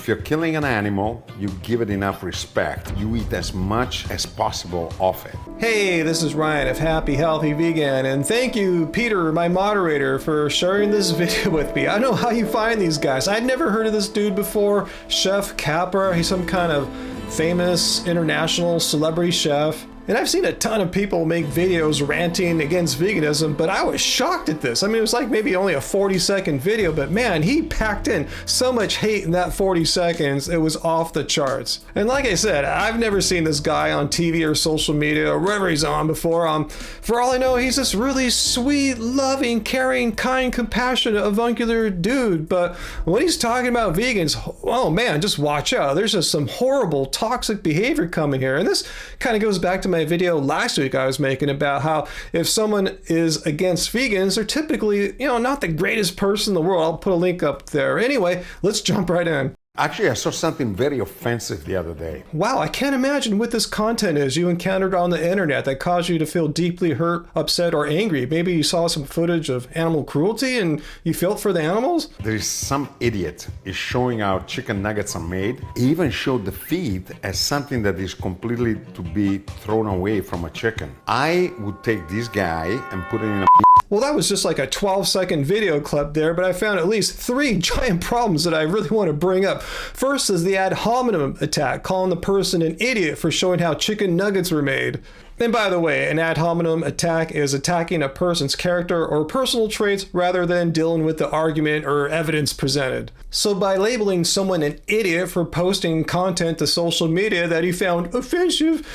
If you're killing an animal, you give it enough respect. You eat as much as possible of it. Hey, this is Ryan of Happy Healthy Vegan, and thank you, Peter, my moderator, for sharing this video with me. I don't know how you find these guys. I'd never heard of this dude before. Chef Capra, he's some kind of famous international celebrity chef. And I've seen a ton of people make videos ranting against veganism, but I was shocked at this. I mean, it was like maybe only a 40-second video, but man, he packed in so much hate in that 40 seconds, it was off the charts. And like I said, I've never seen this guy on TV or social media or wherever he's on before. For all I know, he's this really sweet, loving, caring, kind, compassionate, avuncular dude. But when he's talking about vegans, oh man, just watch out. There's just some horrible, toxic behavior coming here. And this kind of goes back to my video last week I was making about how if someone is against vegans, they're typically, not the greatest person in the world. I'll put a link up there. Anyway, let's jump right in. Actually, I saw something very offensive the other day. Wow, I can't imagine what this content is you encountered on the internet that caused you to feel deeply hurt, upset, or angry. Maybe you saw some footage of animal cruelty and you felt for the animals? There is some idiot is showing how chicken nuggets are made. He even showed the feet as something that is completely to be thrown away from a chicken. I would take this guy and put it in a Well, that was just like a 12-second video clip there, but I found at least 3 giant problems that I really want to bring up. First is the ad hominem attack, calling the person an idiot for showing how chicken nuggets were made. And by the way, an ad hominem attack is attacking a person's character or personal traits rather than dealing with the argument or evidence presented. So by labeling someone an idiot for posting content to social media that he found offensive,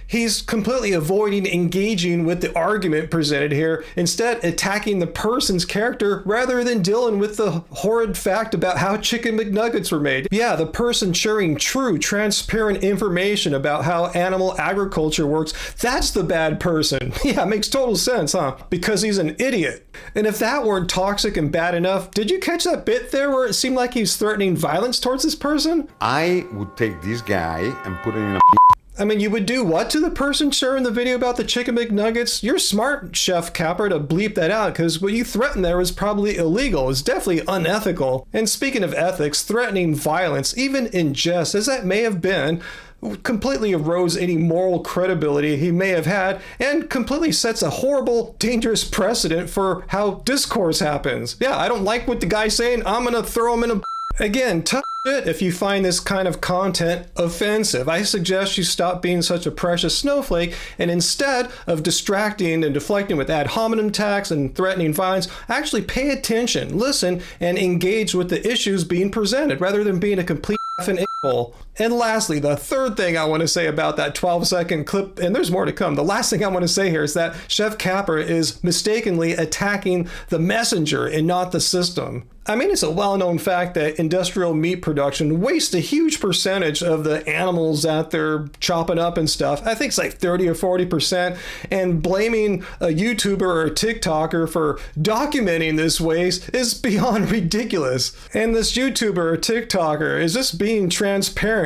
he's completely avoiding engaging with the argument presented here, instead attacking the person's character rather than dealing with the horrid fact about how chicken McNuggets were made. Yeah, the person sharing true, transparent information about how animal agriculture works, that's the bad person. Yeah, it makes total sense, huh? Because he's an idiot. And if that weren't toxic and bad enough, did you catch that bit there where it seemed like he's threatening violence towards this person? I would take this guy and put it in a I mean, you would do what to the person sharing the video about the chicken McNuggets? You're smart, Chef Capra, to bleep that out, because what you threatened there was probably illegal. It's definitely unethical. And speaking of ethics, threatening violence, even in jest, as that may have been, completely erodes any moral credibility he may have had and completely sets a horrible, dangerous precedent for how discourse happens. Yeah, I don't like what the guy's saying. I'm gonna throw him in a... Again, tough shit if you find this kind of content offensive. I suggest you stop being such a precious snowflake and instead of distracting and deflecting with ad hominem attacks and threatening violence, actually pay attention, listen, and engage with the issues being presented rather than being a complete effing a-hole. And lastly, the third thing I want to say about that 12-second clip, and there's more to come, the last thing I want to say here is that Chef Capra is mistakenly attacking the messenger and not the system. I mean, it's a well-known fact that industrial meat production wastes a huge percentage of the animals that they're chopping up and stuff. I think it's like 30 or 40%. And blaming a YouTuber or a TikToker for documenting this waste is beyond ridiculous. And this YouTuber or TikToker is just being transparent.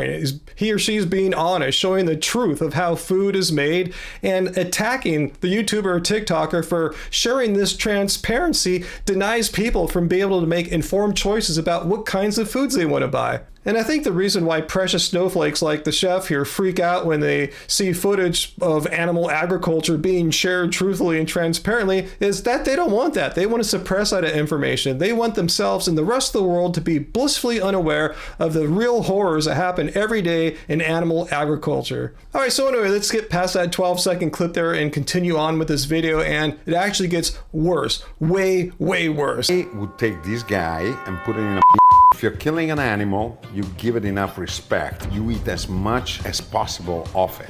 He or she's being honest, showing the truth of how food is made, and attacking the YouTuber or TikToker for sharing this transparency denies people from being able to make informed choices about what kinds of foods they want to buy. And I think the reason why precious snowflakes like the chef here freak out when they see footage of animal agriculture being shared truthfully and transparently is that they don't want that. They want to suppress that information. They want themselves and the rest of the world to be blissfully unaware of the real horrors that happen every day in animal agriculture. All right, so anyway, let's get past that 12-second clip there and continue on with this video, and it actually gets worse. Way, way worse. I would take this guy and put it in a... If you're killing an animal, you give it enough respect. You eat as much as possible of it.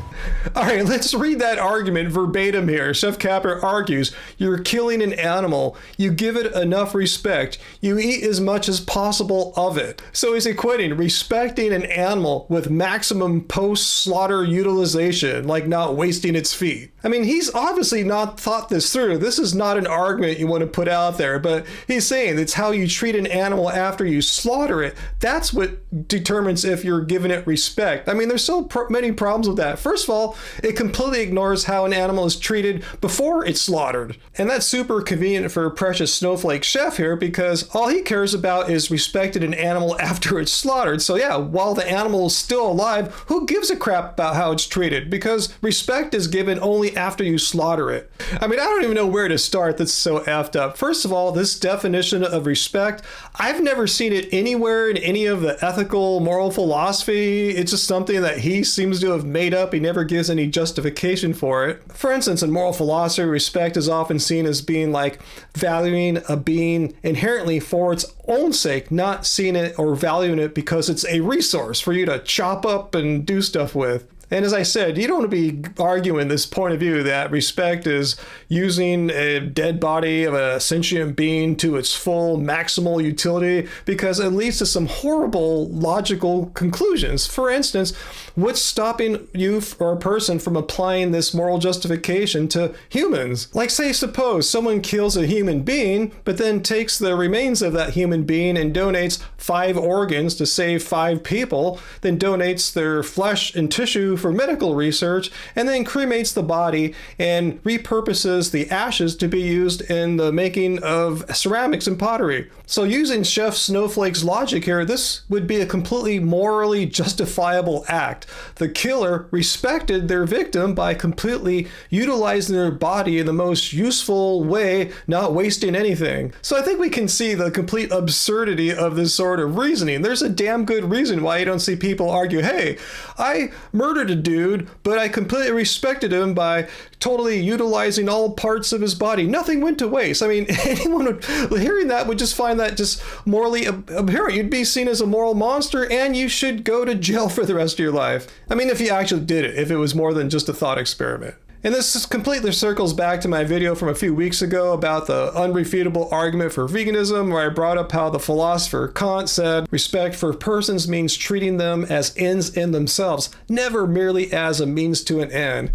All right, let's read that argument verbatim here. Chef Capra argues, you're killing an animal, you give it enough respect, you eat as much as possible of it. So he's equating respecting an animal with maximum post-slaughter utilization, like not wasting its feet. I mean, he's obviously not thought this through. This is not an argument you want to put out there, but he's saying it's how you treat an animal after you slaughter it. That's what determines if you're giving it respect. I mean, there's so many problems with that. First of all, it completely ignores how an animal is treated before it's slaughtered. And that's super convenient for precious snowflake chef here, because all he cares about is respecting an animal after it's slaughtered. So yeah, while the animal is still alive, who gives a crap about how it's treated? Because respect is given only after you slaughter it. I mean, I don't even know where to start. That's so effed up. First of all, this definition of respect, I've never seen it anywhere in any of the ethical, moral philosophy. It's just something that he seems to have made up. He never gives any justification for it. For instance, in moral philosophy, respect is often seen as being like valuing a being inherently for its own sake, not seeing it or valuing it because it's a resource for you to chop up and do stuff with. And as I said, you don't want to be arguing this point of view that respect is using a dead body of a sentient being to its full maximal utility, because it leads to some horrible logical conclusions. For instance, what's stopping you or a person from applying this moral justification to humans? Like, say, suppose someone kills a human being, but then takes the remains of that human being and donates 5 organs to save 5 people, then donates their flesh and tissue for medical research, and then cremates the body and repurposes the ashes to be used in the making of ceramics and pottery. So using Chef Snowflake's logic here, this would be a completely morally justifiable act. The killer respected their victim by completely utilizing their body in the most useful way, not wasting anything. So I think we can see the complete absurdity of this sort of reasoning. There's a damn good reason why you don't see people argue, hey, I murdered a dude, but I completely respected him by totally utilizing all parts of his body. Nothing went to waste. I mean, anyone hearing that would just find that just morally abhorrent. You'd be seen as a moral monster, and you should go to jail for the rest of your life. I mean, if you actually did it, if it was more than just a thought experiment. And this completely circles back to my video from a few weeks ago about the unrefutable argument for veganism, where I brought up how the philosopher Kant said respect for persons means treating them as ends in themselves, never merely as a means to an end.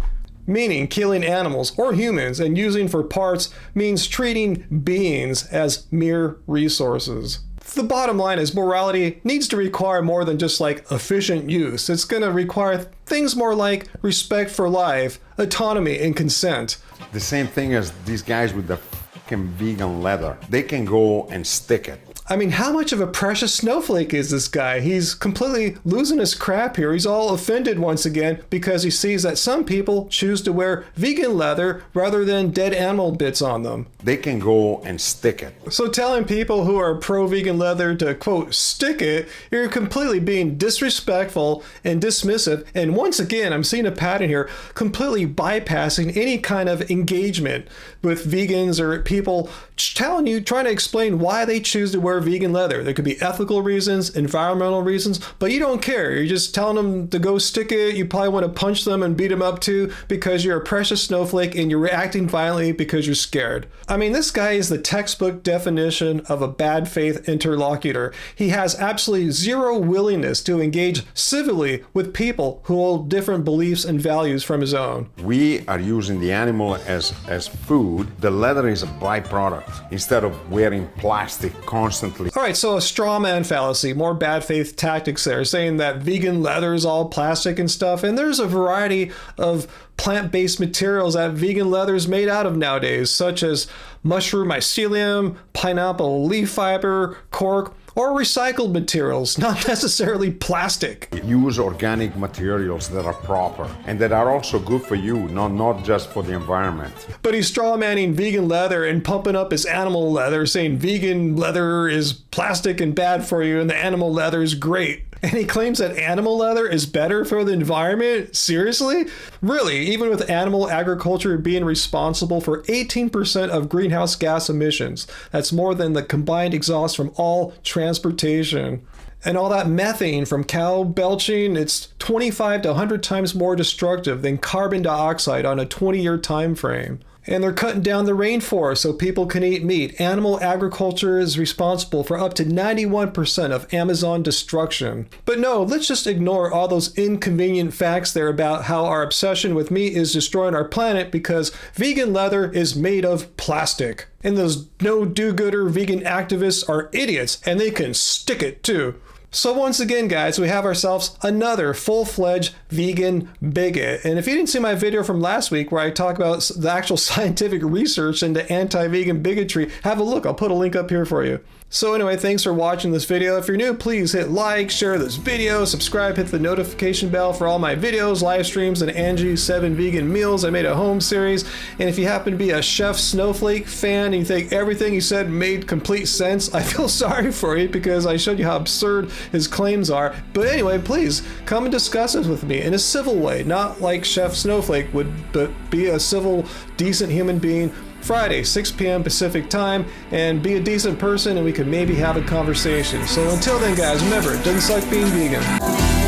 Meaning killing animals or humans and using for parts means treating beings as mere resources. The bottom line is morality needs to require more than just like efficient use. It's going to require things more like respect for life, autonomy, and consent. The same thing as these guys with the fucking vegan leather. They can go and stick it. I mean, how much of a precious snowflake is this guy? He's completely losing his crap here. He's all offended once again because he sees that some people choose to wear vegan leather rather than dead animal bits on them. They can go and stick it. So telling people who are pro-vegan leather to, quote, stick it, you're completely being disrespectful and dismissive. And once again, I'm seeing a pattern here, completely bypassing any kind of engagement with vegans or people telling you, trying to explain why they choose to wear vegan leather. There could be ethical reasons, environmental reasons, but you don't care. You're just telling them to go stick it. You probably want to punch them and beat them up too because you're a precious snowflake and you're reacting violently because you're scared. I mean, this guy is the textbook definition of a bad faith interlocutor. He has absolutely zero willingness to engage civilly with people who hold different beliefs and values from his own. We are using the animal as food. The leather is a byproduct instead of wearing plastic constantly. All right, so a straw man fallacy, more bad faith tactics there, saying that vegan leather is all plastic and stuff. And there's a variety of plant-based materials that vegan leather is made out of nowadays, such as mushroom mycelium, pineapple leaf fiber, cork, or recycled materials, not necessarily plastic. Use organic materials that are proper and that are also good for you, not just for the environment. But he's strawmanning vegan leather and pumping up his animal leather, saying vegan leather is plastic and bad for you and the animal leather is great. And he claims that animal leather is better for the environment? Seriously? Really, even with animal agriculture being responsible for 18% of greenhouse gas emissions. That's more than the combined exhaust from all transportation. And all that methane from cow belching, it's 25 to 100 times more destructive than carbon dioxide on a 20-year time frame. And they're cutting down the rainforest so people can eat meat. Animal agriculture is responsible for up to 91% of Amazon destruction. But no, let's just ignore all those inconvenient facts there about how our obsession with meat is destroying our planet because vegan leather is made of plastic. And those no-do-gooder vegan activists are idiots, and they can stick it too. So once again, guys, we have ourselves another full-fledged vegan bigot. And if you didn't see my video from last week where I talk about the actual scientific research into anti-vegan bigotry, have a look. I'll put a link up here for you. So anyway, thanks for watching this video. If you're new, please hit like, share this video, subscribe, hit the notification bell for all my videos, live streams, and Angie's 7 Vegan Meals. I made a home series. And if you happen to be a Chef Snowflake fan and you think everything he said made complete sense, I feel sorry for you because I showed you how absurd his claims are. But anyway, please come and discuss this with me in a civil way, not like Chef Snowflake would, but be a civil, decent human being. Friday, 6 p.m. Pacific time, and be a decent person and we could maybe have a conversation. So until then, guys, remember, it doesn't suck being vegan.